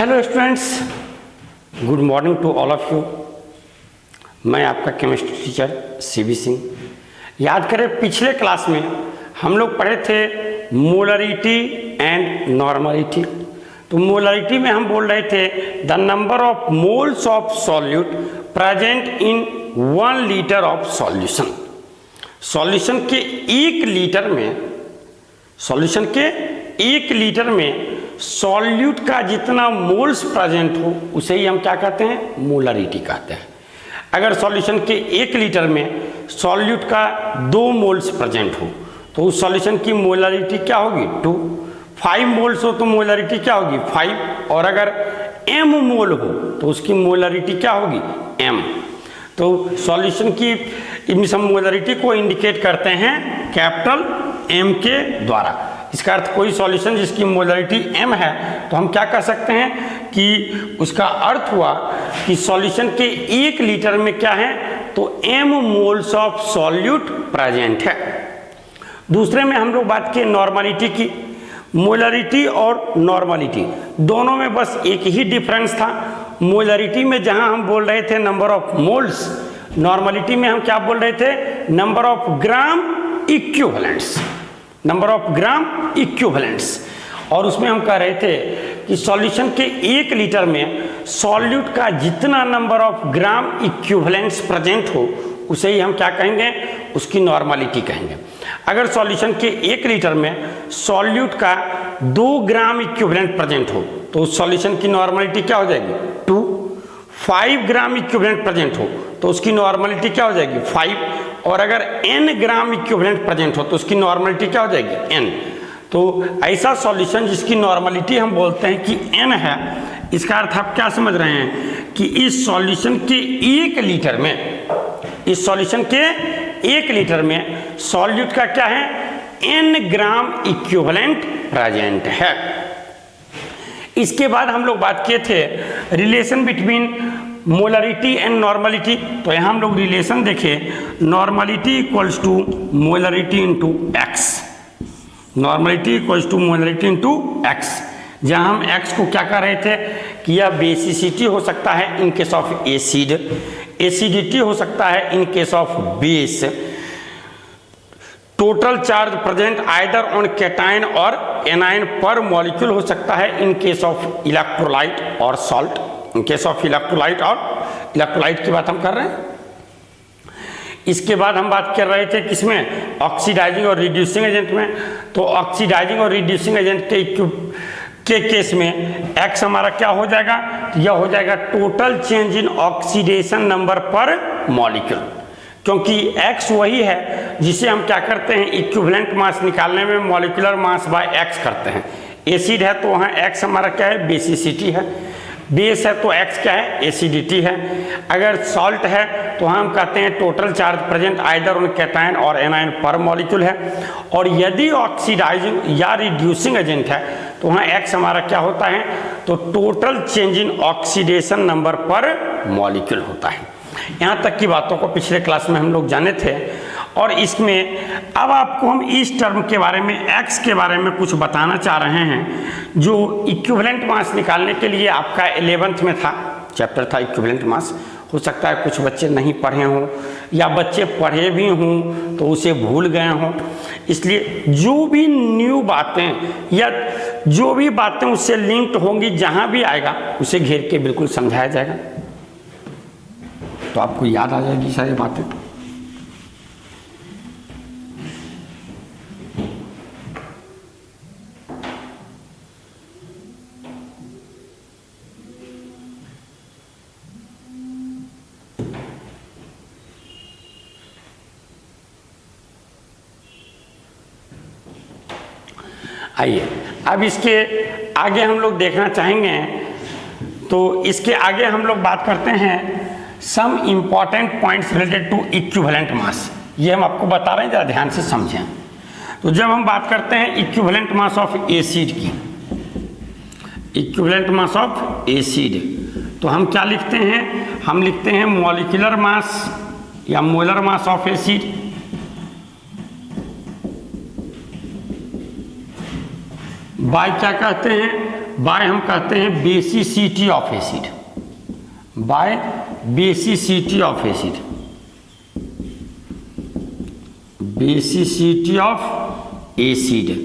Hello students, good morning to all of you. मैं आपका chemistry teacher CB Singh. याद करें, पिछले क्लास में हम लोग पढ़े थे मोलरिटी एंड नॉर्मलिटी। तो मोलरिटी में हम बोल रहे थे the number of moles of solute present in 1 litre of solution. Solution के 1 लीटर में सॉल्यूट का जितना मोल्स प्रेजेंट हो उसे ही हम क्या कहते हैं, मोलरिटी कहते हैं। अगर सॉल्यूशन के 1 लीटर में सॉल्यूट का 2 मोल्स प्रेजेंट हो तो उस सॉल्यूशन की मोलरिटी क्या होगी, 2। 5 मोल्स हो तो मोलरिटी क्या होगी, 5। और अगर m मोल हो तो उसकी मोलरिटी क्या होगी, m। तो सॉल्यूशन की मोलरिटी को इंडिकेट करते हैं कैपिटल M के द्वारा। इसका अर्थ कोई सॉल्यूशन जिसकी मोलरिटी m है तो हम क्या कह सकते हैं कि उसका अर्थ हुआ कि सॉल्यूशन के 1 लीटर में क्या है, तो m moles of solute present है। दूसरे में हम लोग बात किए नॉर्मलिटी की। मोलरिटी और नॉर्मलिटी दोनों में बस एक ही डिफरेंस था। मोलरिटी में जहां हम बोल रहे थे नंबर ऑफ मोल्स, नॉर्मलिटी में हम क्या बोल रहे थे, number of gram equivalents, number of gram equivalents. और उसमें हम कह रहे थे कि सॉल्यूशन के 1 लीटर में सॉल्यूट का जितना number of gram equivalents present हो उसे ही हम क्या कहेंगे, उसकी नॉर्मलिटी कहेंगे। अगर सॉल्यूशन के 1 लीटर में सॉल्यूट का 2 ग्राम इक्विवेलेंट प्रेजेंट हो तो उस सॉल्यूशन की नॉर्मलिटी क्या हो जाएगी, 2। 5 ग्राम इक्विवेलेंट प्रेजेंट हो तो उसकी नॉर्मलिटी क्या हो जाएगी, 5। और अगर n ग्राम इक्विवेलेंट प्रेजेंट हो तो उसकी नॉर्मलिटी क्या हो जाएगी, n। तो ऐसा सॉल्यूशन जिसकी नॉर्मलिटी हम बोलते हैं कि n है, इसका अर्थ आप क्या समझ रहे हैं कि इस सॉल्यूशन के 1 लीटर में, इस सॉल्यूशन के 1 लीटर में सॉल्यूट का क्या है, n ग्राम इक्विवेलेंट प्रेजेंट है। इसके बाद हम लोग बात किए थे relation between molarity and normality. तो यहाँ हम लोग रिलेशन देखे, normality equals to molarity into X, normality equals to molarity into X. जहाँ हम एक्स को क्या कर रहे थे कि यह बेसिसिटी हो सकता है in case of acid, acidity हो सकता है in case of base, total charge present either on cation और एनायन पर मॉलिक्यूल हो सकता है इन केस ऑफ इलेक्ट्रोलाइट और salt, in case of electrolyte और इलेक्ट्रोलाइट की बात हम कर रहे हैं। इसके बाद हम बात कर रहे थे किसमें, ऑक्सीडाइजिंग और रिड्यूसिंग एजेंट में। तो ऑक्सीडाइजिंग और रिड्यूसिंग एजेंट के केस में एक्स हमारा क्या हो जाएगा, यह हो जाएगा total change in oxidation number पर मॉलिक्यूल, क्योंकि x वही है जिसे हम क्या करते हैं, इक्विवेलेंट मास निकालने में मॉलिक्यूलर मास बाय x करते हैं। एसिड है तो वहाँ x हमारा क्या है, बेसिसिटी है। बेस है तो x क्या है, एसिडिटी है। अगर सॉल्ट है तो हम कहते हैं total charge present either on cation और एनायन पर मॉलिक्यूल है। और यदि ऑक्सीडाइजिंग या रिड्यूसिंग एजेंट है तो वहाँ x हमारा क्या होता है, तो total change in oxidation number पर मॉलिक्यूल होता है। यहाँ तक की बातों को पिछले क्लास में हम लोग जाने थे। और इसमें अब आपको हम इस टर्म के बारे में, x के बारे में कुछ बताना चाह रहे हैं जो इक्विवेलेंट मास निकालने के लिए आपका 11th में था, चैप्टर था इक्विवेलेंट मास। हो सकता है कुछ बच्चे नहीं पढ़े हों या बच्चे पढ़े भी हों तो उसे भूल गए हों, इसलिए जो भी न्यू बातें या जो भी बातें उससे लिंक्ड होंगी जहाँ भी आएगा उसे घेर के बिल्कुल समझाया जाएगा, तो आपको याद आ जाएगी सारी बातें। आइए अब इसके आगे हम लोग देखना चाहेंगे, तो इसके आगे हम लोग बात करते हैं some important points related to equivalent mass. ये हम आपको बता रहे हैं, जरा ध्यान से समझें। तो जब हम बात करते हैं इक्विवेलेंट मास ऑफ एसिड की, इक्विवेलेंट मास ऑफ एसिड, तो हम क्या लिखते हैं, हम लिखते हैं मॉलिक्यूलर मास या molar mass of acid by क्या कहते हैं, बाय हम कहते हैं basicity of acid, by basicity of acid, basicity of acid,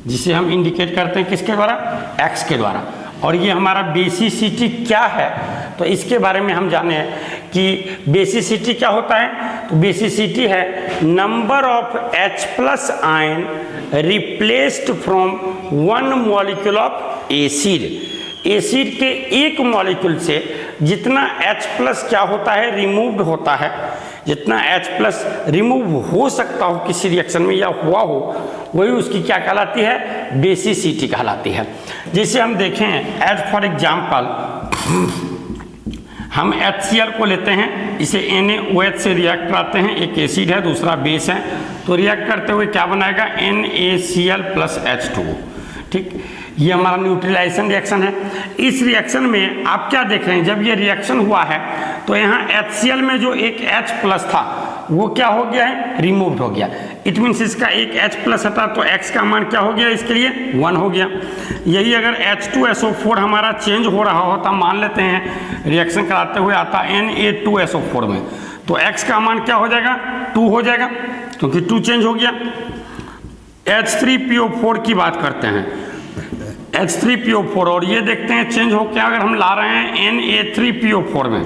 जिसे हम इंडिकेट करते हैं किसके द्वारा, एक्स के द्वारा। और ये हमारा बेसिसिटी क्या है, तो इसके बारे में हम जाने कि बेसिसिटी क्या होता है। तो बेसिसिटी है number of H+ ion replaced from one molecule of acid. Acid के एक मॉलिक्यूल से जितना H+ क्या होता है, रिमूव्ड होता है, जितना H+ रिमूव हो सकता हो किसी रिएक्शन में या हुआ हो, वही उसकी क्या कहलाती है, बेसिसिटी कहलाती है। जैसे हम देखें एज फॉर एग्जाम्पल, हम HCl को लेते हैं, इसे NaOH से रिएक्ट कराते हैं, एक एसिड है दूसरा बेस है, तो रिएक्ट करते हुए क्या बनाएगा, NaCl+H2O। ठीक, ये हमारा न्यूट्रलाइजेशन रिएक्शन है। इस रिएक्शन में आप क्या देख रहे हैं, जब ये रिएक्शन हुआ है तो यहाँ HCl में जो एक H+ था वो क्या हो गया है, रिमूव्ड हो गया। इट मीन्स इसका एक H+ हटा तो X का मान क्या हो गया, इसके लिए 1 हो गया। यही अगर H2SO4 हमारा चेंज हो रहा होता, मान लेते हैं रिएक्शन कराते हुए आता Na2SO4 में, तो X का मान क्या हो जाएगा, 2 हो जाएगा, क्योंकि 2 चेंज हो गया। H3PO4 की बात करते हैं, H3PO4, और ये देखते हैं चेंज हो क्या, अगर हम ला रहे हैं Na3PO4 में,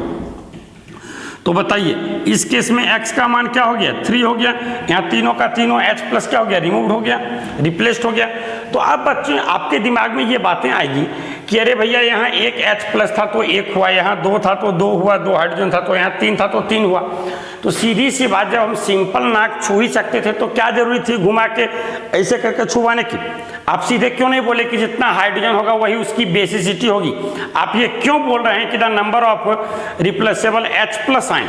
तो बताइए इस केस में X का मान क्या हो गया, 3 हो गया। यहाँ तीनों का तीनों H+ क्या हो गया, रिमूव्ड हो गया, रिप्लेस्ड हो गया। तो अब बच्चों आपके दिमाग में ये बातें आएगी कि अरे भैया यहाँ एक H+ था तो 1 हुआ, यहाँ 2 था तो 2 हुआ, 2 हाइड्रोजन था तो यहाँ 3 था तो 3 हुआ। तो सीधी सी बात, जब हम सिंपल नाक छू ही सकते थे तो क्या जरूरी थी घुमा के ऐसे करके छुवाने की। आप सीधे क्यों नहीं बोले कि जितना हाइड्रोजन होगा वही उसकी बेसिसिटी होगी। आप ये क्यों बोल रहे हैं कि the number of replaceable H+ ion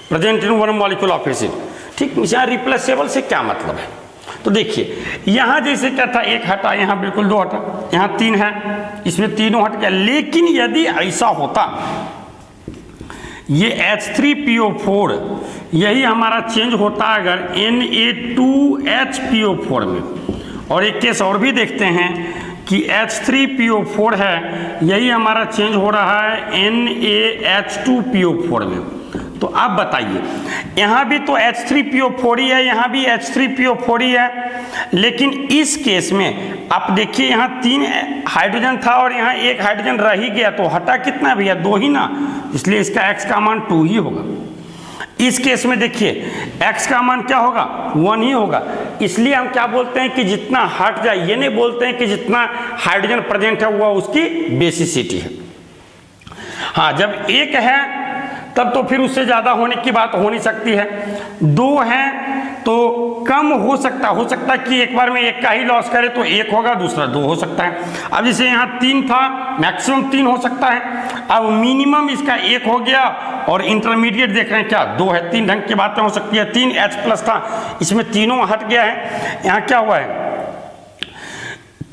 present in one molecule of acid. ठीक, यहाँ रिप्लेसेबल से क्या मतलब है, तो देखिए यहाँ जैसे क्या था, 1 हटा, यहाँ बिल्कुल 2 हटा, यहाँ 3 है, इसमें तीनों हट गया। लेकिन यदि ऐसा होता, ये H3PO4 यही हमारा चेंज होता अगर Na2HPO4 में, और एक केस और भी देखते हैं कि H3PO4 है, यही हमारा चेंज हो रहा है NaH2PO4 में। तो आप बताइए, यहाँ भी तो H3PO4 ही है, यहाँ भी H3PO4 ही है, लेकिन इस केस में आप देखिए यहाँ 3 हाइड्रोजन था और यहाँ 1 हाइड्रोजन रह ही गया, तो हटा कितना भैया, 2 ही ना, इसलिए इसका X का मान 2 ही होगा। इस केस में देखिए X का मान क्या होगा, 1 ही होगा। इसलिए हम क्या बोलते हैं कि जितना हट जाए, ये नहीं बोलते हैं कि जितना हाइड्रोजन प्रेजेंट है वो उसकी बेसिसिटी है। हाँ, जब 1 है तब तो फिर उससे ज़्यादा होने की बात हो नहीं सकती है। 2 है तो कम हो सकता है कि एक बार में 1 का ही लॉस करे तो 1 होगा, दूसरा 2 हो सकता है। अब जैसे यहाँ 3 था, मैक्सिमम 3 हो सकता है, अब मिनिमम इसका 1 हो गया, और इंटरमीडिएट देख रहे हैं क्या, 2 है। 3 ढंग की बातें हो सकती है। 3 H+ था, इसमें तीनों हट गया है। यहाँ क्या हुआ है,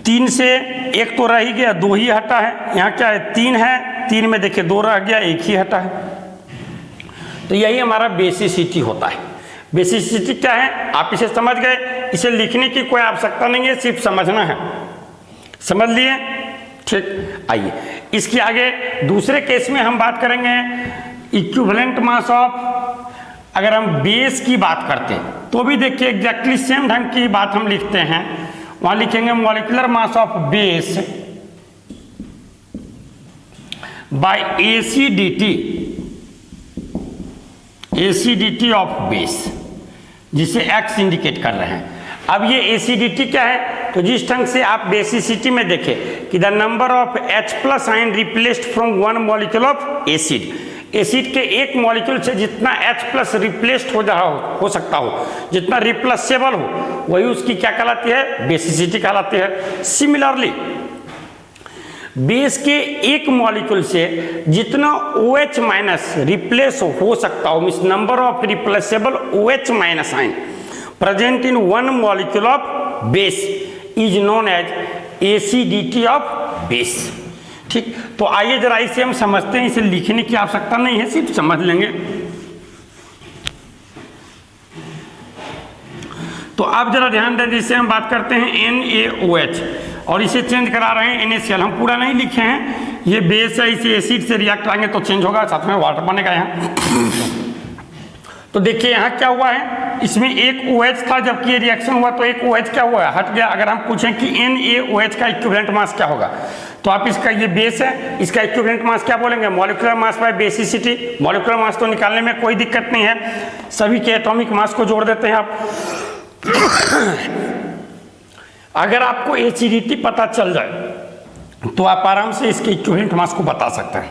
3 से 1 तो रह ही गया, 2 ही हटा है। यहाँ क्या है, 3 है, 3 में देखिए 2 रह गया, 1 ही हटा है। तो यही हमारा बेसिसिटी होता है। बेसिसिटी क्या है, आप इसे समझ गए, इसे लिखने की कोई आवश्यकता नहीं है, सिर्फ समझना है। समझ लिए, ठीक। आइए इसके आगे दूसरे केस में हम बात करेंगे इक्विवेलेंट मास ऑफ, अगर हम बेस की बात करते हैं तो भी देखिए एग्जैक्टली सेम ढंग की बात हम लिखते हैं। वहां लिखेंगे molecular mass of base by acidity of base, जिसे X इंडिकेट कर रहे हैं। अब ये एसिडिटी क्या है, तो जिस ढंग से आप बेसिसिटी में देखें कि the number of H+ ion replaced from one molecule of acid, acid के एक मॉलिक्यूल से जितना H+ रिप्लेस्ड हो सकता हो, जितना रिप्लेसेबल हो, वही उसकी क्या कहलाती है, बेसिसिटी कहलाती है। सिमिलरली बेस के एक मॉलिक्यूल से जितना OH- रिप्लेस हो सकता हो, means number of replaceable OH- ion present in one molecule of base is known as acidity of base. ठीक, तो आइए जरा इसे हम समझते हैं, इसे लिखने की आवश्यकता नहीं है, सिर्फ समझ लेंगे। तो आप जरा ध्यान दें, जिससे हम बात करते हैं NaOH। और इसे चेंज करा रहे हैं NaCl। हम पूरा नहीं लिखे हैं, ये बेस है, इसे एसिड से रिएक्ट कराएंगे तो चेंज होगा, साथ में वाटर बनेगा यहाँ। तो देखिए यहाँ क्या हुआ है, इसमें एक OH था, जबकि ये रिएक्शन हुआ तो एक OH क्या हुआ, हट गया। अगर हम पूछें कि NaOH का इक्विवेलेंट मास क्या होगा, तो आप इसका, ये बेस है, इसका इक्विवेलेंट मास क्या बोलेंगे, molecular mass by basicity. Molecular mass तो निकालने में कोई दिक्कत नहीं है, सभी के एटॉमिक मास को जोड़ देते हैं आप। अगर आपको एसिडिटी पता चल जाए तो आप आराम से इसके इक्विवेलेंट मास को बता सकते हैं।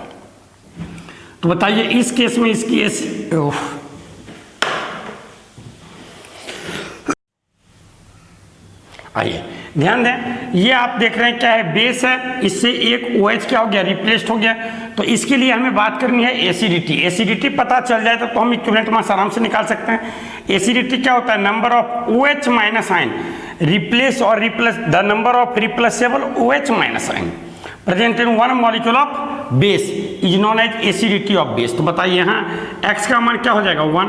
तो बताइए इस केस में इसकी आइए ध्यान दें, ये आप देख रहे हैं क्या है, बेस है, इससे एक OH क्या हो गया, रिप्लेस्ड हो गया। तो इसके लिए हमें बात करनी है एसिडिटी। एसिडिटी पता चल जाए तो हम इक्विवेलेंट मास आराम से निकाल सकते हैं। एसिडिटी क्या होता है, number of OH minus ion replace और replace the number of replaceable OH minus ion present in one molecule of base is known as acidity of base. तो बताइए यहाँ x का मान क्या हो जाएगा 1।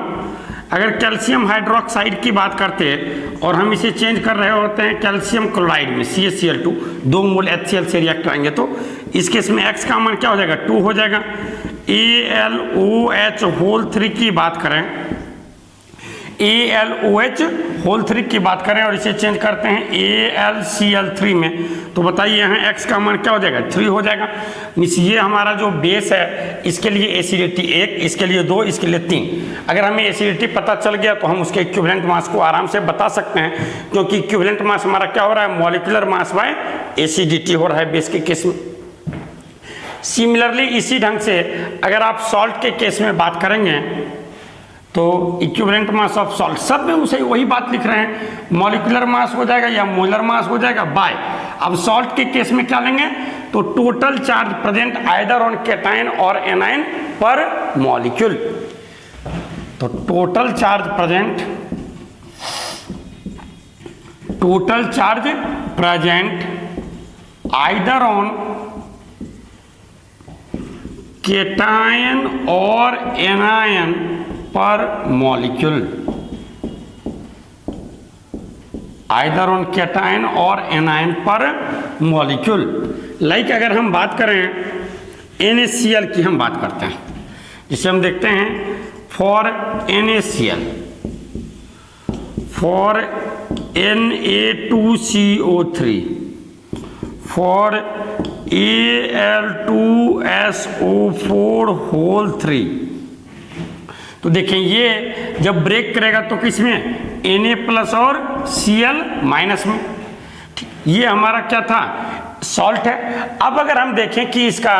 अगर कैल्शियम हाइड्रोक्साइड की बात करते हैं और हम इसे चेंज कर रहे होते हैं कैल्शियम क्लोराइड में CaCl2, 2 मोल HCl से रिएक्ट कराएंगे तो इस केस में x का मान क्या हो जाएगा 2 हो जाएगा। AlOH होल 3 की बात करें, AlOH होल 3 की बात करें और इसे चेंज करते हैं AlCl3 में, तो बताइए यहाँ x का मान क्या हो जाएगा 3 हो जाएगा। ये हमारा जो बेस है इसके लिए एसिडिटी 1, इसके लिए 2, इसके लिए 3। अगर हमें एसिडिटी पता चल गया तो हम उसके इक्विवेलेंट मास को आराम से बता सकते हैं, क्योंकि इक्विवेलेंट मास हमारा क्या हो रहा है, मॉलिक्यूलर मास बाय एसिडिटी हो रहा है बेस के केस में। सिमिलरली इसी ढंग से अगर आप सॉल्ट के केस में बात करेंगे तो इक्विवेलेंट मास ऑफ सॉल्ट, सब में उसे वही बात लिख रहे हैं, मॉलिक्यूलर मास हो जाएगा या मोलर मास हो जाएगा बाय। अब सॉल्ट के केस में क्या लेंगे, तो total charge present either on cation और एनायन पर मॉलिक्यूल। तो total charge present either on cation और एनायन पर मॉलिक्यूल, आइदर ऑन कैटायन और एनायन पर मॉलिक्यूल। लाइक अगर हम बात करें NaCl की, हम बात करते हैं, जिसे हम देखते हैं for NaCl, for Na2CO3, for Al2SO4 whole 3। तो देखें ये जब ब्रेक करेगा तो किसमें, Na प्लस और Cl माइनस में। ठीक, ये हमारा क्या था, सॉल्ट है। अब अगर हम देखें कि इसका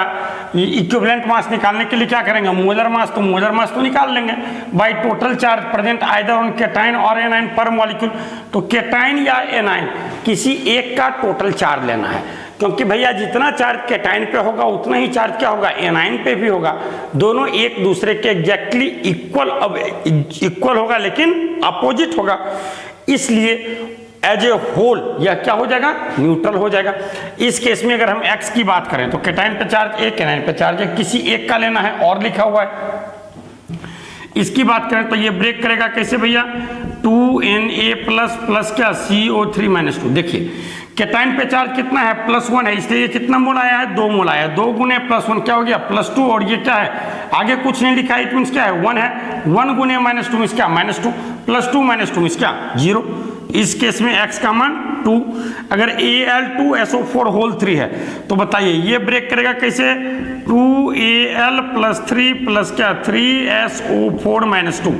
इक्विवेलेंट मास निकालने के लिए क्या करेंगे, मोलर मास, तो मोलर मास तो निकाल लेंगे by total charge present either on cation और एनायन पर मॉलिक्यूल। तो कैटायन या एनायन किसी एक का टोटल चार्ज लेना है, क्योंकि भैया जितना चार्ज कैटायन पे होगा उतना ही चार्ज क्या होगा, एनायन पे भी होगा। दोनों एक दूसरे के एग्जैक्टली इक्वल होगा लेकिन अपोजिट होगा, इसलिए एज ए होल यह क्या हो जाएगा, न्यूट्रल हो जाएगा। इस केस में अगर हम x की बात करें तो कैटायन पे चार्ज 1, एनायन पे चार्ज 1, किसी एक का लेना है और लिखा हुआ है। इसकी बात करें तो ये ब्रेक करेगा कैसे भैया, 2Na प्लस क्या CO3 माइनस 2। देखिए कैटायन पे चार्ज कितना है, +1 है, इसलिए ये कितना मोल आया है, 2 मोल आया है। 2 गुने +1 क्या हो गया, +2, और ये क्या है, आगे कुछ नहीं लिखा है, इट मीन्स क्या है 1 है। 1 गुने -2 मीन्स क्या, -2, +2 -2 मीन्स क्या 0। इस केस में x का मान 2। अगर Al2SO4 होल 3 है तो बताइए ये ब्रेक करेगा कैसे, 2Al + 3 प्लस क्या 3SO4 - 2।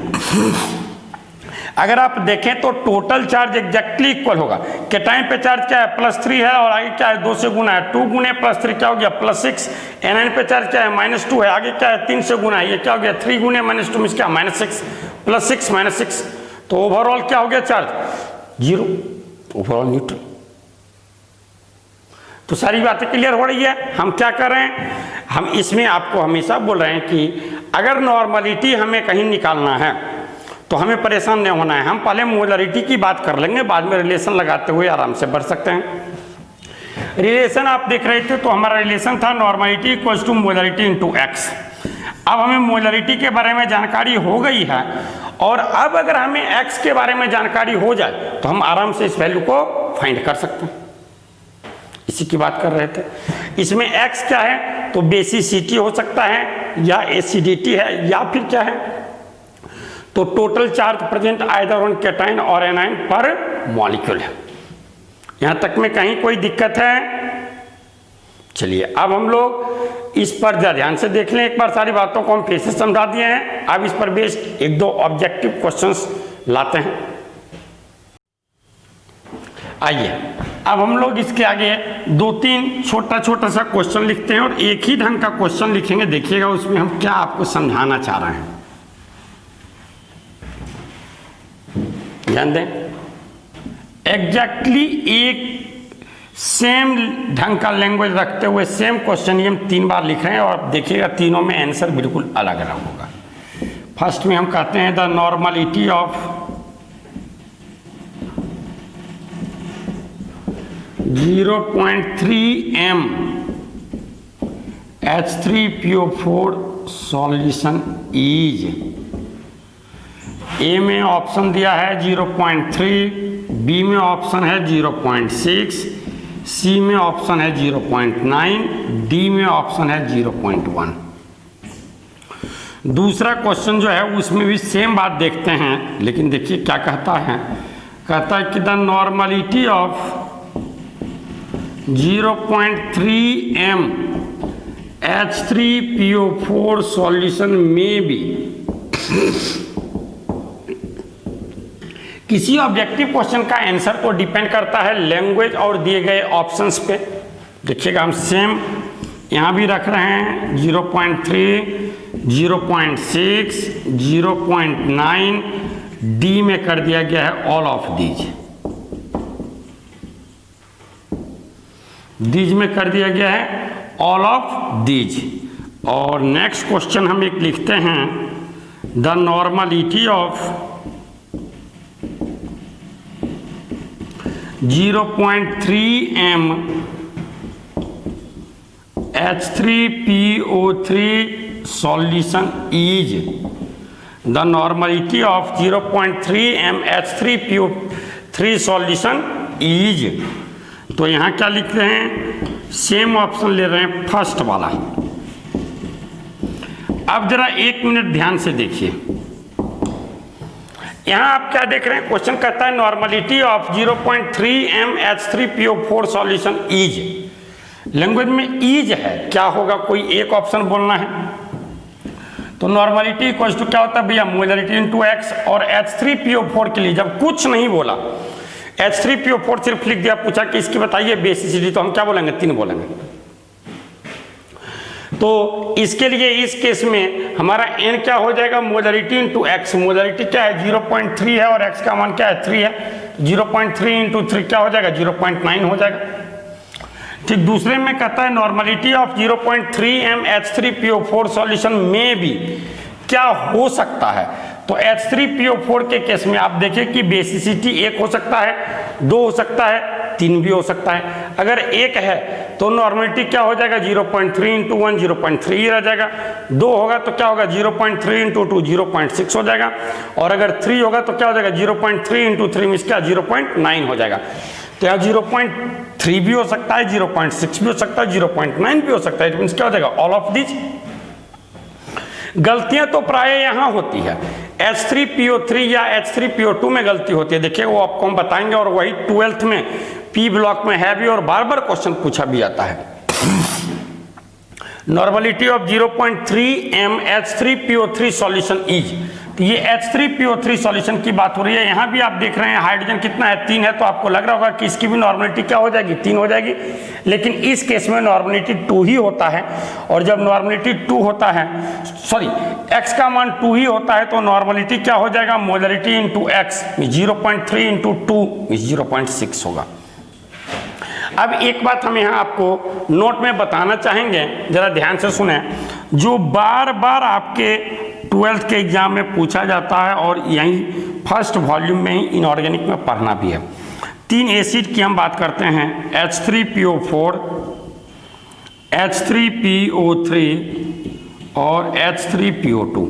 अगर आप देखें तो टोटल चार्ज एग्जैक्टली इक्वल होगा। कैटायन पे चार्ज क्या है, +3 है, और आगे क्या है 2 से गुना है, 2 गुने +3 क्या हो गया +6। एनायन पे चार्ज क्या है -2 है, आगे क्या है 3 से गुना है, ये क्या हो गया 3 गुने -2 मीन्स क्या -6, +6 -6। तो ओवरऑल क्या हो गया चार्ज 0, ओवरऑल न्यूट्रल। तो सारी बातें क्लियर हो रही है। हम क्या कर रहे हैं, हम इसमें आपको हमेशा बोल रहे हैं कि अगर नॉर्मलिटी हमें कहीं निकालना है तो हमें परेशान नहीं होना है। हम पहले मोलरिटी की बात कर लेंगे, बाद में रिलेशन लगाते हुए आराम से बढ़ सकते हैं। रिलेशन आप देख रहे थे तो हमारा रिलेशन था normality equals to molarity into x। अब हमें मोलरिटी के बारे में जानकारी हो गई है, और अब अगर हमें x के बारे में जानकारी हो जाए तो हम आराम से इस वैल्यू को फाइंड कर सकते हैं। इसी की बात कर रहे थे। इसमें X क्या है, तो बेसिसिटी हो सकता है या एसिडिटी है या फिर क्या है, तो total charge present either on cation और एनायन पर मॉलिक्यूल है। यहां तक में कहीं कोई दिक्कत है? चलिए अब हम लोग इस पर ध्यान से देख लें एक बार, सारी बातों को हम फिर से समझा दिए हैं। अब इस पर बेस्ड एक दो ऑब्जेक्टिव क्वेश्चंस लाते हैं। आइए अब हम लोग इसके आगे दो तीन छोटा छोटा सा क्वेश्चन लिखते हैं और एक ही ढंग का क्वेश्चन लिखेंगे। देखिएगा उसमें हम क्या आपको समझाना चाह रहे हैं, ध्यान दें। एग्जैक्टली एक सेम ढंग का लैंग्वेज रखते हुए सेम क्वेश्चन ये हम 3 बार लिख रहे हैं और देखिएगा तीनों में आंसर बिल्कुल अलग अलग होगा। फर्स्ट में हम कहते हैं the normality of 0.3 m H3PO4 solution is. A में ऑप्शन दिया है 0.3, बी में ऑप्शन है 0.6, सी में ऑप्शन है 0.9, डी में ऑप्शन है 0.1। दूसरा क्वेश्चन जो है उसमें भी सेम बात देखते हैं, लेकिन देखिए क्या कहता है। कहता है कि the normality of 0.3 m H3PO4 solution में भी किसी ऑब्जेक्टिव क्वेश्चन का आंसर तो डिपेंड करता है लैंग्वेज और दिए गए ऑप्शंस पे। देखिएगा हम सेम यहाँ भी रख रहे हैं 0.3, 0.6, 0.9, डी में कर दिया गया है ऑल ऑफ दीज में कर दिया गया है ऑल ऑफ दीज। और नेक्स्ट क्वेश्चन हम एक लिखते हैं the normality of 0.3 m H3PO3 solution is। the normality of 0.3 m H3PO3 solution is। तो यहाँ क्या लिख रहे हैं, सेम ऑप्शन ले रहे हैं फर्स्ट वाला। अब जरा 1 मिनट ध्यान से देखिए, यहां आप क्या देख रहे हैं। क्वेश्चन कहता है normality of 0.3 m H3PO4 solution is. Language में इज है, क्या होगा, कोई एक ऑप्शन बोलना है। तो नॉर्मलिटी इक्वल टू क्या होता है भैया, मोलरिटी इनटू x। और H3PO4 के लिए जब कुछ नहीं बोला, H3PO4 सिर्फ लिख दिया, पूछा कि इसकी बताइए बेसिसिटी, तो हम क्या बोलेंगे, 3 बोलेंगे। तो इसके लिए इस केस में हमारा n क्या हो जाएगा, मोलरिटी इंटू x। मोलरिटी क्या है 0.3 है और x का मान क्या है 3 है, 0.3 इंटू 3 क्या हो जाएगा 0.9 हो जाएगा। ठीक, दूसरे में कहता है normality of 0.3 m H3PO4 solution में भी क्या हो सकता है। तो H3PO4 के केस में आप देखें कि बेसिसिटी 1 हो सकता है, 2 हो सकता है, 3 भी हो सकता है। अगर 1 है तो नॉर्मलिटी क्या हो जाएगा 0.3 इंटू 1 0.3 रह जाएगा। 2 होगा तो क्या होगा 0.3 इंटू 2 0.6 हो जाएगा। और अगर 3 होगा तो क्या हो जाएगा 0.3 इंटू 3 मीन्स क्या 0.9 हो जाएगा। तो यहाँ 0.3 भी हो सकता है, 0.6 भी हो सकता है, 0.9 भी हो सकता है। इट मीन्स क्या हो जाएगा ऑल ऑफ दिस। गलतियां तो प्राय यहां होती है, H3PO3 या H3PO2 में गलती होती है। देखिए वो आपको हम बताएंगे, और वही 12th में P ब्लॉक में है भी और बार बार क्वेश्चन पूछा भी जाता है। Normality of 0.3 m H3PO3 solution is. तो ये H3PO3 सॉल्यूशन की बात हो रही है। यहाँ भी आप देख रहे हैं हाइड्रोजन कितना है 3 है, तो आपको लग रहा होगा कि इसकी भी नॉर्मलिटी क्या हो जाएगी 3 हो जाएगी। लेकिन इस केस में नॉर्मलिटी 2 ही होता है, और जब नॉर्मलिटी 2 होता है, सॉरी x का मान 2 ही होता है, तो नॉर्मलिटी क्या हो जाएगा मोलरिटी इंटू x 0.3 इंटू 2 0.6 होगा। अब एक बात हम यहाँ आपको नोट में बताना चाहेंगे, जरा ध्यान से सुने, जो बार बार आपके 12th के एग्जाम में पूछा जाता है और यही फर्स्ट वॉल्यूम में ही इनऑर्गेनिक में पढ़ना भी है। 3 एसिड की हम बात करते हैं, H3PO4, H3PO3 और H3PO2।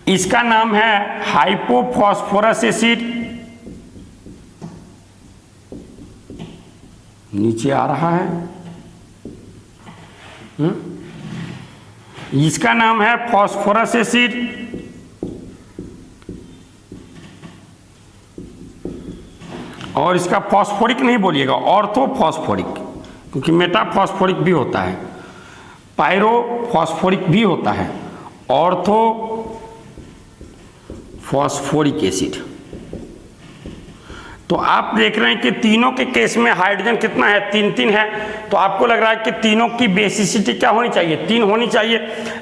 इसका नाम है हाइपोफॉस्फोरस एसिड, नीचे आ रहा है। इसका नाम है फास्फोरस एसिड, और इसका फास्फोरिक नहीं बोलिएगा, ऑर्थोफॉस्फोरिक, क्योंकि मेटाफॉस्फोरिक भी होता है, पायरोफॉस्फोरिक भी होता है, ऑर्थोफॉस्फोरिक एसिड। तो आप देख रहे हैं कि तीनों के केस में हाइड्रोजन कितना है, 3 है। तो आपको लग रहा है कि तीनों की बेसिसिटी क्या होनी चाहिए, 3 होनी चाहिए।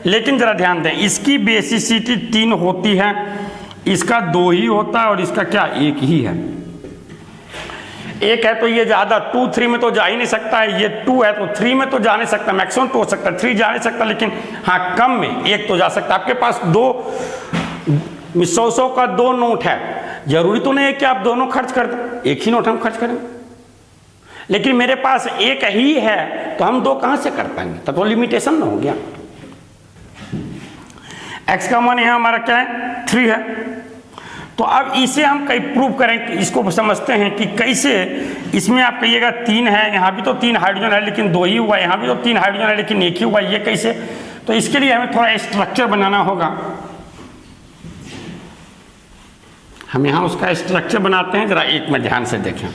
लेकिन जरा ध्यान दें, इसकी बेसिसिटी 3 होती है, इसका 2 ही होता है, और इसका क्या 1 ही है। 1 है तो ये ज़्यादा 2 3 में तो जा ही नहीं सकता है, ये 2 है तो 3 में तो जा नहीं सकता, मैक्सिमम तो हो सकता है, 3 जा नहीं सकता, लेकिन हाँ कम में 1 तो जा सकता है। आपके पास 100 का 2 नोट है, जरूरी तो नहीं है कि आप दोनों खर्च कर दें, 1 ही नोट हम खर्च करें। लेकिन मेरे पास 1 ही है तो हम 2 कहाँ से कर पाएंगे, तब तो लिमिटेशन ना हो गया। x का मान यहाँ हमारा क्या है, 3 है। तो अब इसे हम कहीं प्रूव करें, इसको समझते हैं कि कैसे। इसमें आप कहिएगा 3 है, यहाँ भी तो 3 हाइड्रोजन है लेकिन 2 ही हुआ, यहाँ भी तो 3 हाइड्रोजन है लेकिन 1 ही हुआ, ये कैसे। तो इसके लिए हमें थोड़ा स्ट्रक्चर बनाना होगा। हम यहाँ उसका स्ट्रक्चर बनाते हैं, जरा एक में ध्यान से देखें।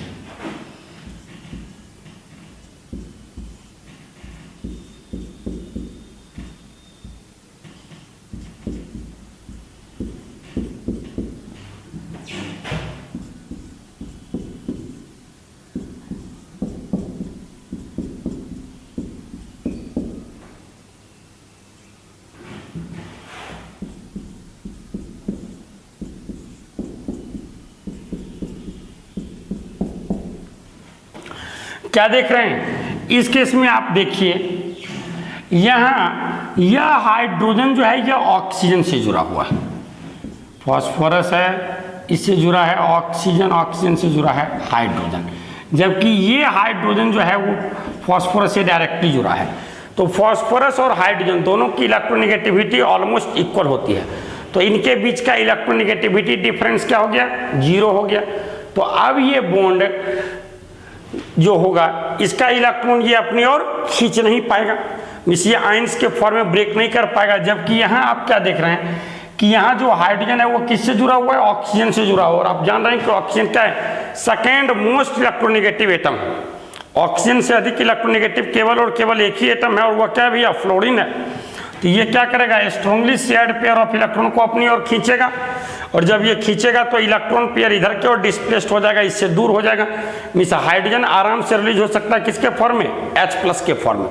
क्या देख रहे हैं, इस केस में आप देखिए यहाँ यह हाइड्रोजन जो है यह ऑक्सीजन से जुड़ा हुआ है, फास्फोरस है इससे जुड़ा है, ऑक्सीजन से जुड़ा है हाइड्रोजन, जबकि ये हाइड्रोजन जो है वो फास्फोरस से डायरेक्टली जुड़ा है। तो फास्फोरस और हाइड्रोजन दोनों की इलेक्ट्रोनेगेटिविटी ऑलमोस्ट इक्वल होती है, तो इनके बीच का इलेक्ट्रोनेगेटिविटी डिफरेंस क्या हो गया, 0 हो गया। तो अब ये बॉन्ड जो होगा इसका इलेक्ट्रॉन ये अपनी ओर खींच नहीं पाएगा, ये आयंस के फॉर्म में ब्रेक नहीं कर पाएगा। जबकि यहाँ आप क्या देख रहे हैं कि यहाँ जो हाइड्रोजन है वो किससे जुड़ा हुआ है, ऑक्सीजन से जुड़ा हुआ है। और आप जान रहे हैं कि ऑक्सीजन क्या है, सेकेंड मोस्ट इलेक्ट्रोनेगेटिव एटम है। ऑक्सीजन से अधिक इलेक्ट्रोनेगेटिव केवल और केवल एक ही एटम है, और वह क्या है भैया, फ्लोरीन है। तो ये क्या करेगा, strongly shared pair of electron को अपनी ओर खींचेगा, और जब ये खींचेगा तो इलेक्ट्रॉन पेयर इधर की ओर डिस्प्लेस्ड हो जाएगा, इससे दूर हो जाएगा। मीन्स हाइड्रोजन आराम से रिलीज हो सकता है किसके फॉर्म में, H+ के फॉर्म में।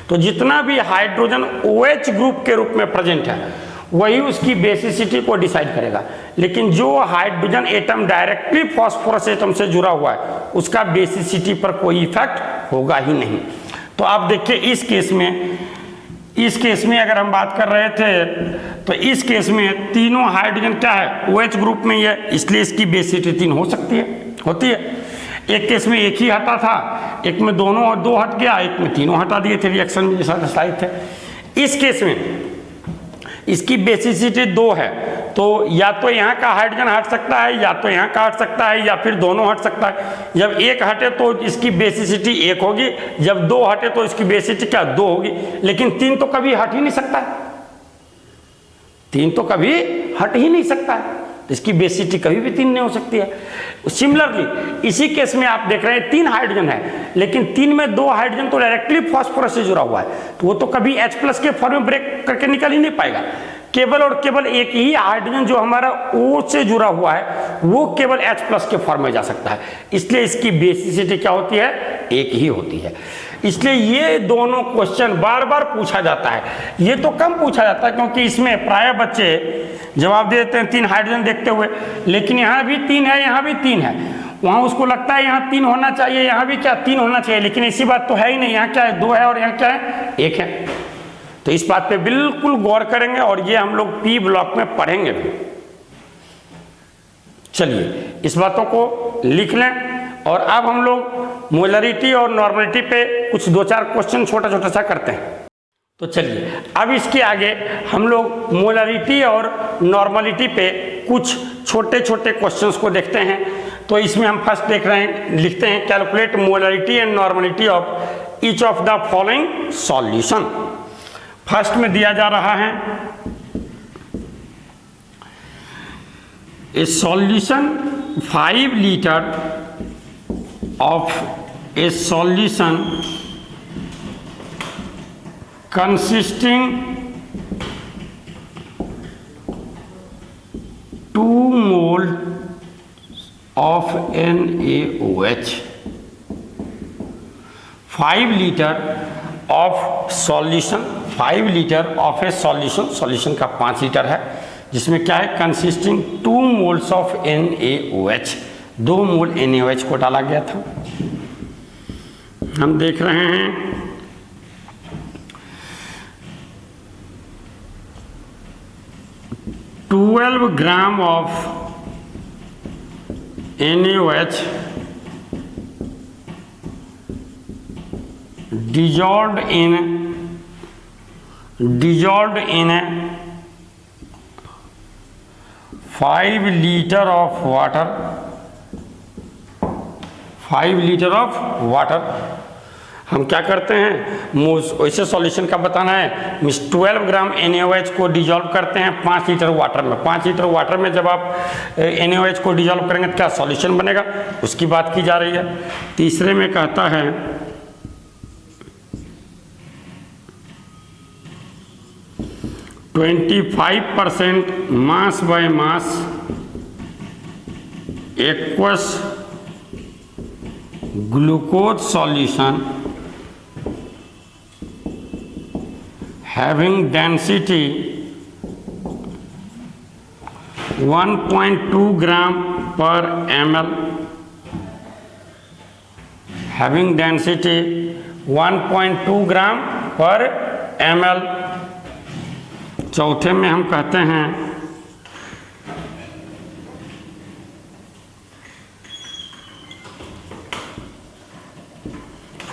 तो जितना भी हाइड्रोजन OH ग्रुप के रूप में प्रेजेंट है वही उसकी बेसिसिटी को डिसाइड करेगा। लेकिन जो hydrogen atom directly phosphorus atom से जुड़ा हुआ है उसका बेसिसिटी पर कोई इफेक्ट होगा ही नहीं। तो आप देखिए इस केस में अगर हम बात कर रहे थे तो इस केस में तीनों हाइड्रोजन क्या है, OH ग्रुप में ही है, इसलिए इसकी बेसिसिटी 3 हो सकती है, होती है। एक केस में 1 ही हटा था, एक में दोनों और 2 हट गया, एक में तीनों हटा दिए थे, रिएक्शन में जैसा दर्शाए थे। इस केस में इसकी बेसिसिटी 2 है, तो या तो यहाँ का हाइड्रोजन हट सकता है, या तो यहाँ का हट सकता है, या फिर दोनों हट सकता है। जब 1 हटे तो इसकी बेसिसिटी 1 होगी, जब 2 हटे तो इसकी बेसिसिटी क्या, 2 होगी। लेकिन 3 तो कभी हट ही नहीं सकता है, 3 तो कभी हट ही नहीं सकता है, तो इसकी बेसिसिटी कभी भी 3 नहीं हो सकती है। सिमिलरली इसी केस में आप देख रहे हैं 3 हाइड्रोजन है, लेकिन 3 में 2 हाइड्रोजन तो डायरेक्टली फास्फोरस से जुड़ा हुआ है, तो वो तो कभी H+ के फॉर्म में ब्रेक करके निकल ही नहीं पाएगा। केवल और केवल एक ही हाइड्रोजन जो हमारा O से जुड़ा हुआ है वो केवल H+ के फॉर्म में जा सकता है, इसलिए इसकी बेसिसिटी क्या होती है, 1 ही होती है। इसलिए ये दोनों क्वेश्चन बार बार पूछा जाता है। ये तो कम पूछा जाता है क्योंकि इसमें प्राय बच्चे जवाब दे देते हैं 3 हाइड्रोजन देखते हुए, लेकिन यहाँ भी 3 है, यहाँ भी 3 है, वहाँ उसको लगता है यहाँ 3 होना चाहिए, यहाँ भी क्या 3 होना चाहिए, लेकिन ऐसी बात तो है ही नहीं। यहाँ क्या है, 2 है और यहाँ क्या है, 1 है। तो इस बात पे बिल्कुल गौर करेंगे और ये हम लोग P ब्लॉक में पढ़ेंगे भी। चलिए इस बातों को लिख लें, और अब हम लोग मोलरिटी और नॉर्मलिटी पे कुछ 2-4 क्वेश्चन छोटा छोटा सा करते हैं। तो चलिए अब इसके आगे हम लोग मोलरिटी और नॉर्मलिटी पे कुछ छोटे छोटे क्वेश्चंस को देखते हैं। तो इसमें हम फर्स्ट देख रहे हैं, लिखते हैं calculate molarity and normality of each of the following solution. First में दिया जा रहा है ए solution 5 litre of A solution consisting 2 mole of NaOH, 5 liter of solution, 5 liter of a solution, solution का 5 लीटर है, जिसमें क्या है consisting 2 moles of NaOH, 2 mole NaOH को डाला गया था। हम देख रहे हैं 12 gram of NaOH dissolved in 5 liter of water, 5 litre of water. हम क्या करते हैं, वैसे सॉल्यूशन का बताना है, 12 ग्राम NaOH को डिजॉल्व करते हैं 5 लीटर वाटर में। 5 लीटर वाटर में जब आप NaOH को डिजॉल्व करेंगे तो क्या सॉल्यूशन बनेगा, उसकी बात की जा रही है। तीसरे में कहता है 25% mass by mass aqueous glucose solution having density 1.2 gram per ml, having density 1.2 ग्राम पर ml। चौथे में हम कहते हैं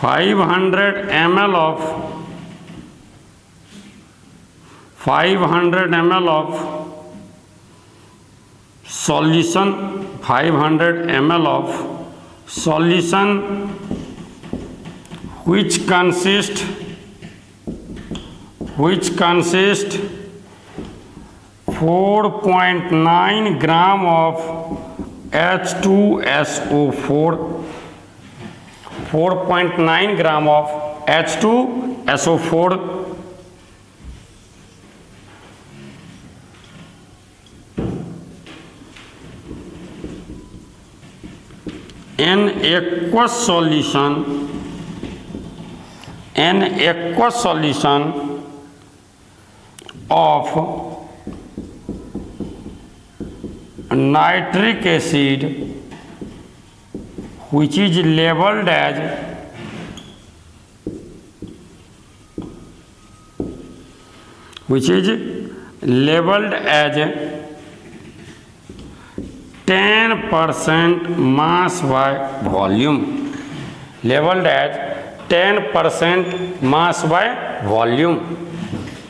500 ml of solution, 500 ml of solution which consist 4.9 gram of H2SO4, 4.9 gram of H2SO4। an aqueous solution of nitric acid which is labeled as 10% mass by volume, labeled as 10% mass by volume।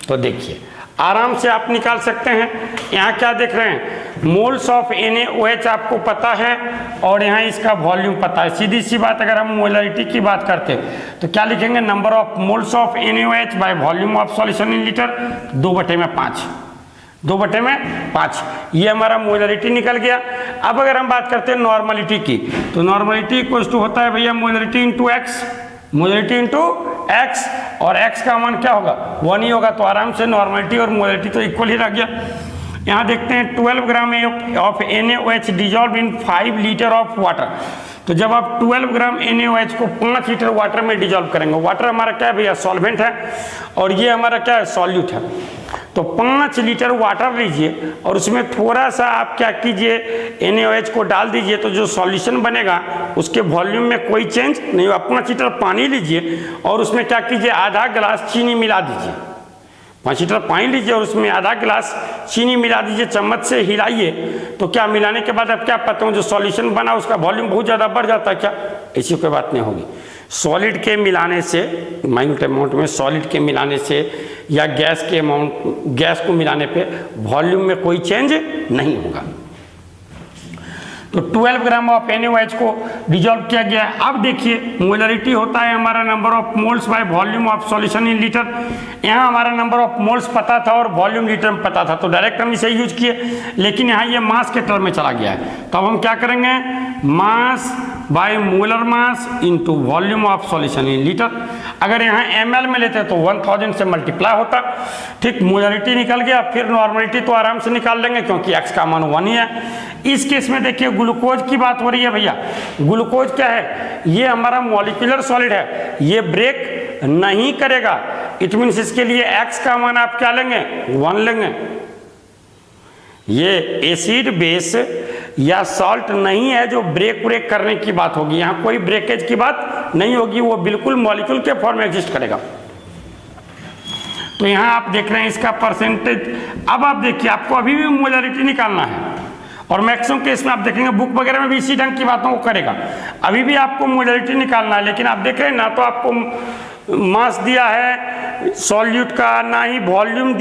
तो देखिए आराम से आप निकाल सकते हैं। यहाँ क्या देख रहे हैं, मोल्स ऑफ NaOH आपको पता है और यहाँ इसका वॉल्यूम पता है। सीधी सी बात, अगर हम मोलरिटी की बात करते हैं तो क्या लिखेंगे, number of moles of NaOH by volume of solution in litre, 2/5, 2/5, ये हमारा मोलरिटी निकल गया। अब अगर हम बात करते हैं नॉर्मलिटी की, तो नॉर्मलिटी इक्वल टू होता है भैया molarity into x, molarity into x, और एक्स का मान क्या होगा, 1 ही होगा। तो आराम से नॉर्मलिटी और मोलरिटी तो इक्वल ही रह गया। यहाँ देखते हैं 12 gram of NaOH dissolve in 5 litre of water. तो जब आप 12 ग्राम NaOH को 5 लीटर वाटर में डिजॉल्व करेंगे, वाटर हमारा क्या है भैया, सॉल्वेंट है, और ये हमारा क्या है, सॉल्यूट है। तो 5 लीटर वाटर लीजिए और उसमें थोड़ा सा आप क्या कीजिए, NaOH को डाल दीजिए, तो जो सॉल्यूशन बनेगा उसके वॉल्यूम में कोई चेंज नहीं होगा। 5 लीटर पानी लीजिए और उसमें क्या कीजिए, आधा गिलास चीनी मिला दीजिए। 5 लीटर पानी लीजिए और उसमें आधा गिलास चीनी मिला दीजिए, चम्मच से हिलाइए, तो क्या मिलाने के बाद अब क्या पता हूँ जो सॉल्यूशन बना उसका वॉल्यूम बहुत ज़्यादा बढ़ जाता है क्या, ऐसी कोई बात नहीं होगी। सॉलिड के मिलाने से, माइन्यूट अमाउंट में सॉलिड के मिलाने से या गैस के अमाउंट, गैस को मिलाने पे वॉल्यूम में कोई चेंज नहीं होगा। तो 12 ग्राम ऑफ NaOH को डिजोल्व किया गया है। अब देखिए मोलरिटी होता है हमारा number of moles by volume of solution in litre. यहाँ हमारा नंबर ऑफ मोल्स पता था और वॉल्यूम लीटर में पता था, तो डायरेक्ट हम इसे यूज किए, लेकिन यहाँ ये मास के टर्म में चला गया है। तो अब हम क्या करेंगे, mass by molar mass into volume of solution in litre. अगर यहाँ ml में लेते तो 1000 से मल्टीप्लाई होता, ठीक, मोलरिटी निकल गया। फिर नॉर्मलिटी तो आराम से निकाल लेंगे क्योंकि x का मान 1 ही है। इस केस में देखिए ग्लूकोज की बात हो रही है भैया। ग्लूकोज क्या है, ये हमारा मॉलिक्यूलर सॉलिड है, ये ब्रेक नहीं करेगा। इट मीन्स इसके लिए x का मान आप क्या लेंगे, 1 लेंगे। ये एसिड बेस या सॉल्ट नहीं है जो ब्रेक करने की बात होगी, यहाँ कोई ब्रेकेज की बात नहीं होगी, वो बिल्कुल मॉलिक्यूल के फॉर्म में एग्जिस्ट करेगा। तो यहाँ आप देख रहे हैं इसका परसेंटेज। अब आप देखिए आपको अभी भी मोलरिटी निकालना है, और मैक्सिमम केस में आप देखेंगे बुक वगैरह में भी इसी ढंग की बातों को करेगा। अभी भी आपको मोलरिटी निकालना है, लेकिन आप देख रहे हैं ना तो आपको मास दिया है सॉल्यूट का, ना ही वॉल्यूम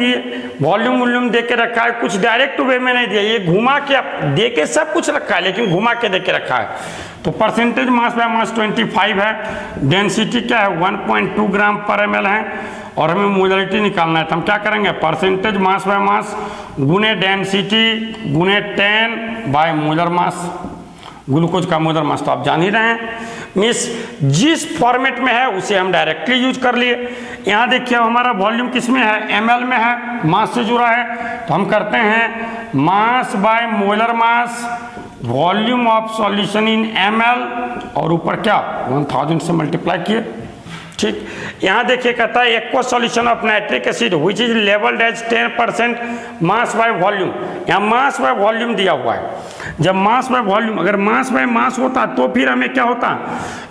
वॉल्यूम दे के रखा है, कुछ डायरेक्ट वे में नहीं दिया, ये घुमा के दे के सब कुछ रखा है, लेकिन घुमा के दे के रखा है। तो परसेंटेज मास बाय मास 25 है, डेंसिटी क्या है 1.2 ग्राम पर ml है, और हमें मोलरिटी निकालना है। तो हम क्या करेंगे, परसेंटेज मास बाय मास गुने डेंसिटी गुने 10 बाय मोलर मास। ग्लूकोज का मोलर मास तो आप जान ही रहे हैं, मीन्स जिस फॉर्मेट में है उसे हम डायरेक्टली यूज कर लिए। यहाँ देखिए हमारा वॉल्यूम किस में है, ml में है, मास से जुड़ा है। तो हम करते हैं mass by molar mass volume of solution in ml, और ऊपर क्या 1000 से मल्टीप्लाई किए, ठीक। यहाँ देखिए कहता है aqua solution of nitric acid which is labelled as 10% mass by volume. यहाँ मास बाय वॉल्यूम दिया हुआ है। जब मास बाय वॉल्यूम, अगर मास बाय मास होता तो फिर हमें क्या होता,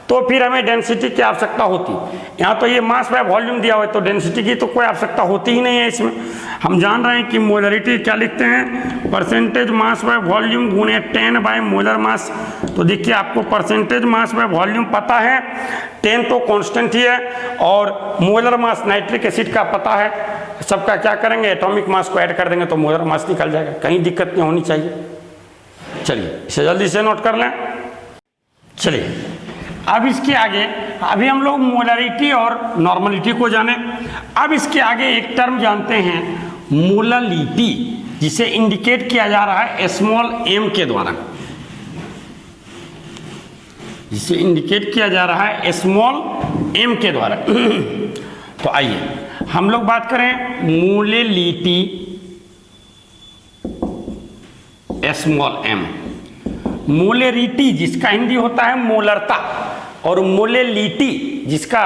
तो फिर हमें डेंसिटी की आवश्यकता होती। यहाँ तो ये मास बाय वॉल्यूम दिया हुआ है, तो डेंसिटी की तो कोई आवश्यकता होती ही नहीं है इसमें। हम जान रहे हैं कि मोलरिटी क्या लिखते हैं, परसेंटेज मास बाय वॉल्यूम गुने 10 बाय मोलर मास। तो देखिए आपको परसेंटेज मास बाय वॉल्यूम पता है, 10 तो कांस्टेंट ही है, और मोलर मास नाइट्रिक एसिड का पता है। सबका क्या करेंगे, एटॉमिक मास को ऐड कर देंगे तो मोलर मास निकल जाएगा, कहीं दिक्कत नहीं होनी चाहिए। चलिए इसे जल्दी से नोट कर लें। चलिए अब इसके आगे, अभी हम लोग मोलरिटी और नॉर्मलिटी को जाने। अब इसके आगे एक टर्म जानते हैं मोललिटी, जिसे इंडिकेट किया जा रहा है स्मॉल m के द्वारा, जिसे इंडिकेट किया जा रहा है स्मॉल m के द्वारा। तो आइए हम लोग बात करें मोललिटी स्मॉल m। मोलरिटी जिसका हिंदी होता है मोलरता, और मोललिटी जिसका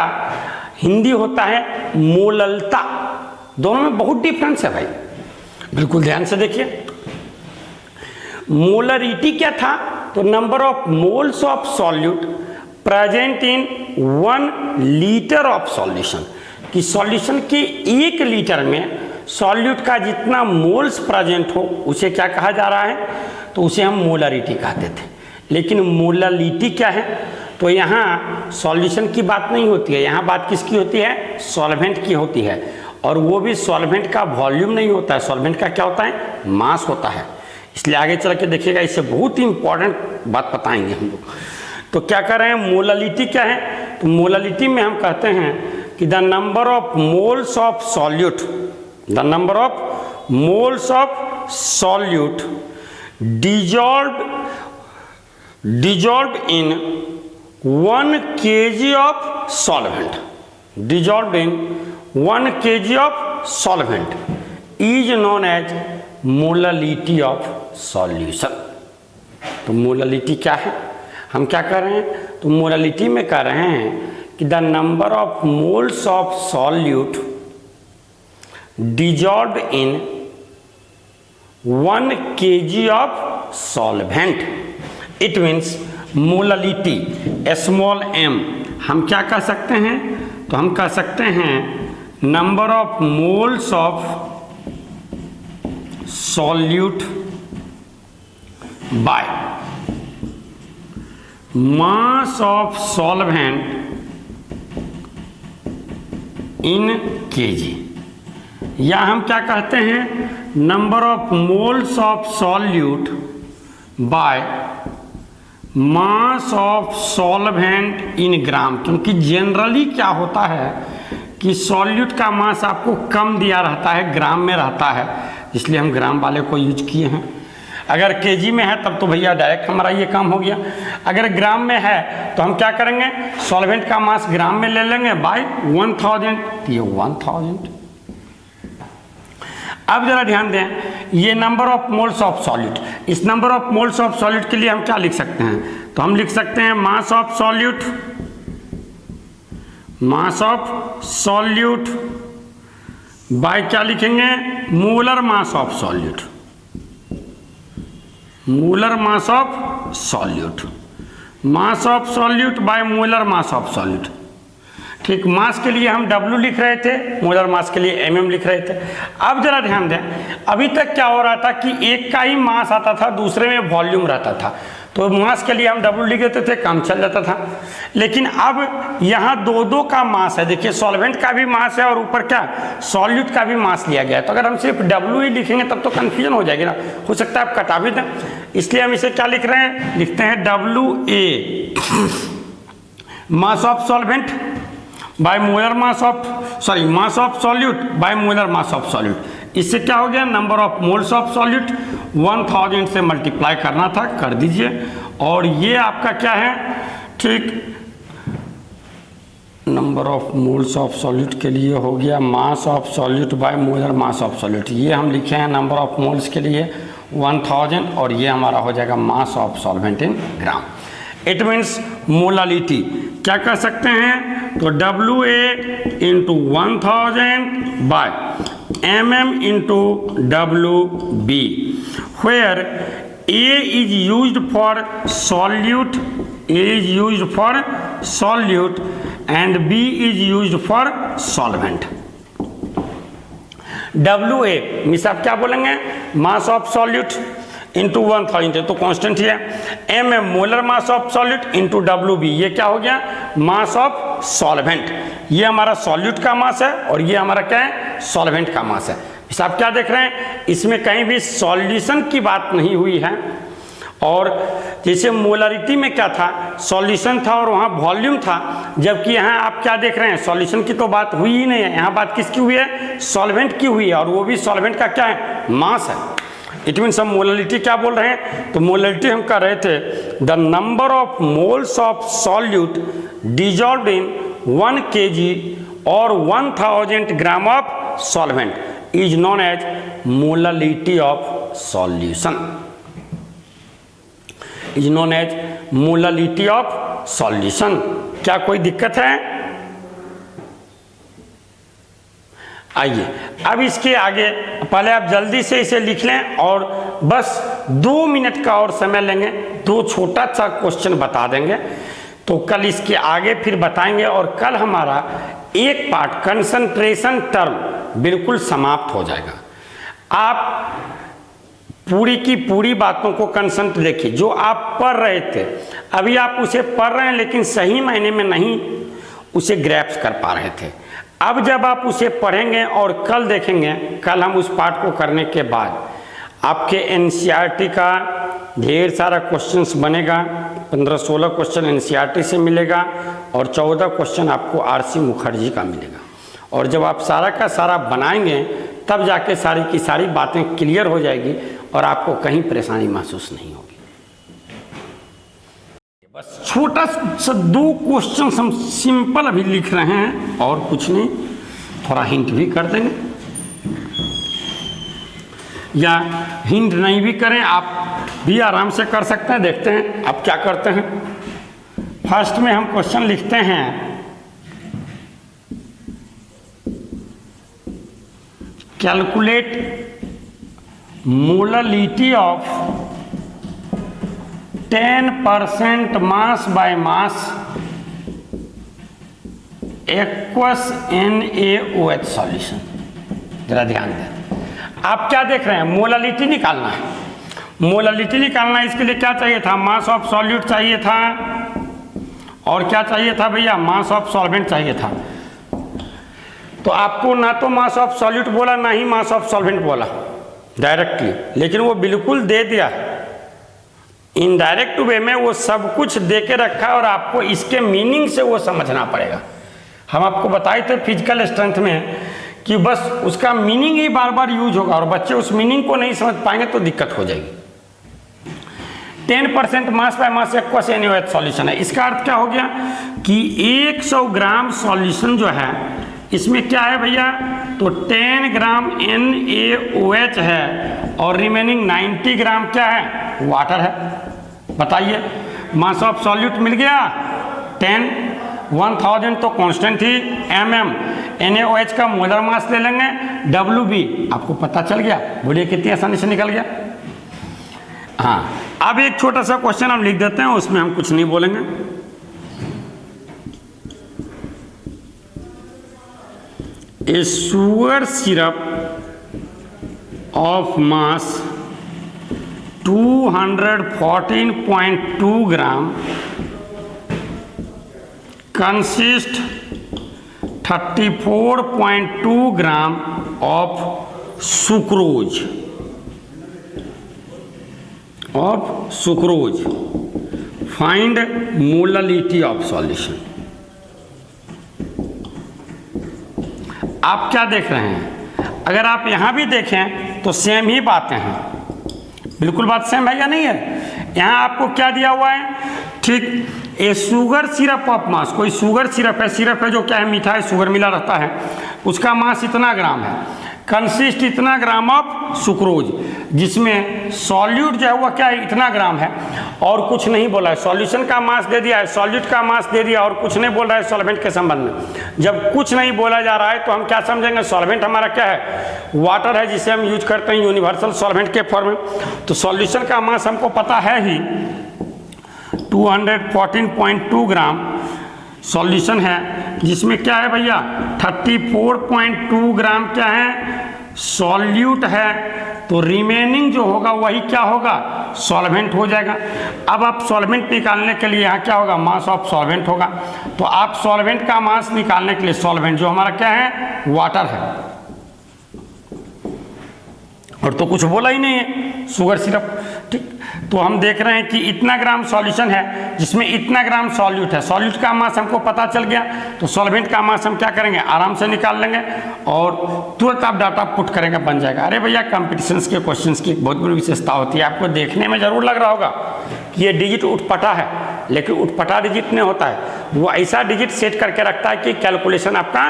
हिंदी होता है मोललता, दोनों में बहुत डिफरेंस है भाई, बिल्कुल ध्यान से देखिए। मोलरिटी क्या था, तो number of moles of solute present in 1 litre of solution, कि सॉल्यूशन के 1 लीटर में सॉल्यूट का जितना मोल्स प्रेजेंट हो उसे क्या कहा जा रहा है, तो उसे हम मोलरिटी कहते थे। लेकिन मोललिटी क्या है, तो यहाँ सॉल्यूशन की बात नहीं होती है, यहाँ बात किसकी होती है, सॉल्वेंट की होती है, और वो भी सॉल्वेंट का वॉल्यूम नहीं होता है, सॉल्वेंट का क्या होता है, मास होता है। इसलिए आगे चल के देखिएगा, इससे बहुत ही इंपॉर्टेंट बात बताएंगे हम लोग। तो क्या कर रहे हैं, मोललिटी क्या है, तो मोललिटी में हम कहते हैं कि the number of moles of solute, the number of moles of solute dissolved in 1 kg of solvent, dissolved in 1 kg of solvent is known as molality of solution। तो मोललिटी क्या है, हम क्या कर रहे हैं, तो मोललिटी में कह रहे हैं कि the number of moles of solute dissolved in 1 kg of solvent, it means molality small m। हम क्या कह सकते हैं, तो हम कह सकते हैं number of moles of solute by mass of solvent in kg, या हम क्या कहते हैं number of moles of solute by mass of solvent in gram, क्योंकि जनरली क्या होता है कि सॉल्यूट का मास आपको कम दिया रहता है, ग्राम में रहता है, इसलिए हम ग्राम वाले को यूज किए हैं। अगर केजी में है तब तो भैया डायरेक्ट हमारा ये काम हो गया। अगर ग्राम में है तो हम क्या करेंगे, सॉल्वेंट का मास ग्राम में ले लेंगे बाय 1000, ये 1000। अब जरा ध्यान दें, ये number of moles of solute, इस number of moles of solute के लिए हम क्या लिख सकते हैं, तो हम लिख सकते हैं mass of solute, mass of solute bye क्या लिखेंगे, molar mass of solute, molar mass of solute, mass of solute by molar mass of solute. ठीक, मास के लिए हम W लिख रहे थे, मोलर मास के लिए mm लिख रहे थे। अब जरा ध्यान दें, अभी तक क्या हो रहा था कि एक का ही मास आता था, दूसरे में वॉल्यूम रहता था, तो मास के लिए हम W लिख देते थे, काम चल जाता था। लेकिन अब यहाँ दो दो का मास है, देखिए सॉल्वेंट का भी मास है और ऊपर क्या सॉल्यूट का भी मास लिया गया है, तो अगर हम सिर्फ W ही लिखेंगे तब तो कन्फ्यूजन हो जाएगी ना, हो सकता है आप कटा भी दें, इसलिए हम इसे क्या लिख रहे हैं, लिखते हैं WA mass of solvent by molar mass of mass of solute by molar mass of solute. इससे क्या हो गया, number of moles of solute 1000 से मल्टीप्लाई करना था, कर दीजिए, और ये आपका क्या है, ठीक, number of moles of solute के लिए हो गया mass of solute by molar mass of solute, ये हम लिखे हैं नंबर ऑफ मोल्स के लिए 1000, और ये हमारा हो जाएगा mass of solvent in gram. It means molality क्या कर सकते हैं, तो WA into 1000 by MM into WB, where A is used for solute, A is used for solute and B is used for solvent। WA means आप क्या बोलेंगे, mass of solute into 1000 है तो कांस्टेंट ही है, MM molar mass of solute into WB, ये क्या हो गया, मास ऑफ सॉल्वेंट, ये हमारा सॉल्यूट का मास है और ये हमारा क्या है, सॉल्वेंट का मास है। इस आप क्या देख रहे हैं, इसमें कहीं भी सॉल्यूशन की बात नहीं हुई है, और जैसे मोलरिटी में क्या था, सॉल्यूशन था और वहाँ वॉल्यूम था, जबकि यहाँ आप क्या देख रहे हैं, सॉल्यूशन की तो बात हुई ही नहीं है, यहाँ बात किसकी हुई है, सॉल्वेंट की हुई है, और वो भी सॉल्वेंट का क्या है, मास है। इट मीन्स हम मोलरिटी क्या बोल रहे हैं, तो मोलरिटी हम कर रहे थे the number of moles of solute dissolved in 1 kg और 1000 gram of solvent is known as molarity of solution, is known as molarity of solution. क्या कोई दिक्कत है? आइए अब इसके आगे, पहले आप जल्दी से इसे लिख लें और बस 2 मिनट का और समय लेंगे, 2 छोटा सा क्वेश्चन बता देंगे, तो कल इसके आगे फिर बताएंगे, और कल हमारा एक पार्ट कंसंट्रेशन टर्म बिल्कुल समाप्त हो जाएगा। आप पूरी की पूरी बातों को कंसंट्रेट देखिए, जो आप पढ़ रहे थे अभी आप उसे पढ़ रहे हैं, लेकिन सही मायने में नहीं उसे ग्रैप्स कर पा रहे थे। अब जब आप उसे पढ़ेंगे और कल देखेंगे, कल हम उस पार्ट को करने के बाद आपके NCERT का ढेर सारा क्वेश्चंस बनेगा, 15-16 क्वेश्चन NCERT से मिलेगा और 14 क्वेश्चन आपको RC मुखर्जी का मिलेगा, और जब आप सारा का सारा बनाएंगे तब जाके सारी की सारी बातें क्लियर हो जाएगी और आपको कहीं परेशानी महसूस नहीं होगी। बस छोटा सा 2 क्वेश्चन हम सिंपल अभी लिख रहे हैं और कुछ नहीं, थोड़ा हिंट भी कर देंगे या हिंट नहीं भी करें आप भी आराम से कर सकते हैं। देखते हैं आप क्या करते हैं। फर्स्ट में हम क्वेश्चन लिखते हैं, calculate molarity of 10% mass by mass aqueous NaOH solution. जरा ध्यान दें, आप क्या देख रहे हैं, मोलरिटी निकालना है, मोलरिटी निकालना है। इसके लिए क्या चाहिए था, मास ऑफ सॉल्यूट चाहिए था, और क्या चाहिए था भैया, मास ऑफ सॉल्वेंट चाहिए था। तो आपको ना तो मास ऑफ सॉल्यूट बोला ना ही मास ऑफ सॉल्वेंट बोला डायरेक्टली, लेकिन वो बिल्कुल दे दिया इनडायरेक्ट वे में वो सब कुछ दे के रखा है और आपको इसके मीनिंग से वो समझना पड़ेगा। हम आपको बताए थे फिजिकल स्ट्रेंथ में कि बस उसका मीनिंग ही बार बार यूज होगा और बच्चे उस मीनिंग को नहीं समझ पाएंगे तो दिक्कत हो जाएगी। 10% mass by mass aqueous NaOH solution है। इसका अर्थ क्या हो गया कि 100 ग्राम सॉल्यूशन जो है इसमें क्या है भैया, तो 10 ग्राम NaOH है और रिमेनिंग 90 ग्राम क्या है, वाटर है। बताइए, मास ऑफ सॉल्यूट मिल गया 10, 1000 तो कांस्टेंट ही mm, NaOH का मोलर मास ले लेंगे Wb, आपको पता चल गया। बोलिए कितनी आसानी से निकल गया। हाँ, अब एक छोटा सा क्वेश्चन हम लिख देते हैं, उसमें हम कुछ नहीं बोलेंगे। A sugar syrup of mass 214.2 gram consist 34.2 gram of sucrose find molality of solution. आप क्या देख रहे हैं, अगर आप यहां भी देखें तो सेम ही बातें हैं, बिल्कुल बात सेम है या नहीं है। यहां आपको क्या दिया हुआ है, ठीक, ए शुगर सिरप ऑफ मास, कोई शुगर सिरप है जो क्या है, मीठा है, शुगर मिला रहता है, उसका मास इतना ग्राम है, कंसिस्ट इतना ग्राम ऑफ सुक्रोज, जिसमें सॉल्यूट जो है वह क्या है, इतना ग्राम है और कुछ नहीं बोला है। सॉल्यूशन का मास दे दिया है, सॉल्यूट का मास दे दिया और कुछ नहीं बोल रहा है सॉल्वेंट के संबंध में। जब कुछ नहीं बोला जा रहा है तो हम क्या समझेंगे, सॉल्वेंट हमारा क्या है, वाटर है, जिसे हम यूज करते हैं यूनिवर्सल सॉल्वेंट के फॉर्म में। तो सॉल्यूशन का मास हमको पता है ही 214.2 ग्राम सॉल्यूशन है, जिसमें क्या है भैया 34.2 ग्राम क्या है, सॉल्यूट है। तो रिमेनिंग जो होगा वही क्या होगा, सॉल्वेंट हो जाएगा। अब आप सॉल्वेंट निकालने के लिए यहाँ क्या होगा, मास ऑफ सॉल्वेंट होगा। तो आप सॉल्वेंट का मास निकालने के लिए, सॉल्वेंट जो हमारा क्या है, वाटर है, और तो कुछ बोला ही नहीं है, शुगर सिरप, ठीक। तो हम देख रहे हैं कि इतना ग्राम सॉल्यूशन है जिसमें इतना ग्राम सॉल्यूट है, सॉल्यूट का मास हमको पता चल गया। तो सॉल्वेंट का मास हम क्या करेंगे, आराम से निकाल लेंगे और तुरंत आप डाटा पुट करेंगे, बन जाएगा। अरे भैया, कंपटीशंस के क्वेश्चंस की बहुत बड़ी विशेषता होती है, आपको देखने में जरूर लग रहा होगा कि ये डिजिट उठपटा है, लेकिन उठपटा डिजिट नहीं होता है, वो ऐसा डिजिट सेट करके रखता है कि कैलकुलेशन आपका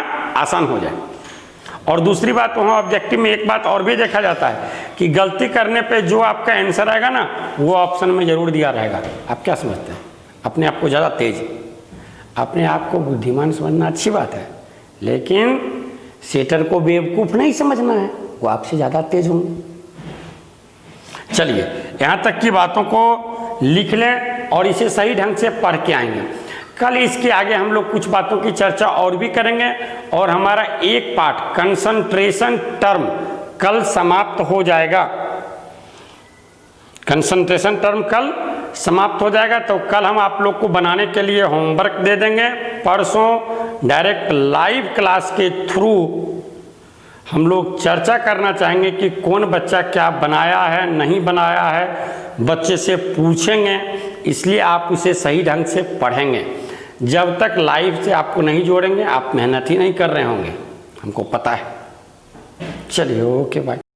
आसान हो जाए। और दूसरी बात, वहाँ ऑब्जेक्टिव में एक बात और भी देखा जाता है कि गलती करने पे जो आपका आंसर आएगा ना, वो ऑप्शन में जरूर दिया रहेगा। आप क्या समझते हैं, अपने आप को ज़्यादा तेज, अपने आप को बुद्धिमान समझना अच्छी बात है, लेकिन सेटर को बेवकूफ़ नहीं समझना है, वो आपसे ज़्यादा तेज होंगे। चलिए, यहाँ तक की बातों को लिख लें और इसे सही ढंग से पढ़ के आएंगे। कल इसके आगे हम लोग कुछ बातों की चर्चा और भी करेंगे और हमारा एक पार्ट कंसंट्रेशन टर्म कल समाप्त हो जाएगा। कंसंट्रेशन टर्म कल समाप्त हो जाएगा। तो कल हम आप लोग को बनाने के लिए होमवर्क दे देंगे। परसों डायरेक्ट लाइव क्लास के थ्रू हम लोग चर्चा करना चाहेंगे कि कौन बच्चा क्या बनाया है, नहीं बनाया है, बच्चे से पूछेंगे, इसलिए आप उसे सही ढंग से पढ़ेंगे। जब तक लाइव से आपको नहीं जोड़ेंगे, आप मेहनत ही नहीं कर रहे होंगे, हमको पता है। चलिए, ओके बाय।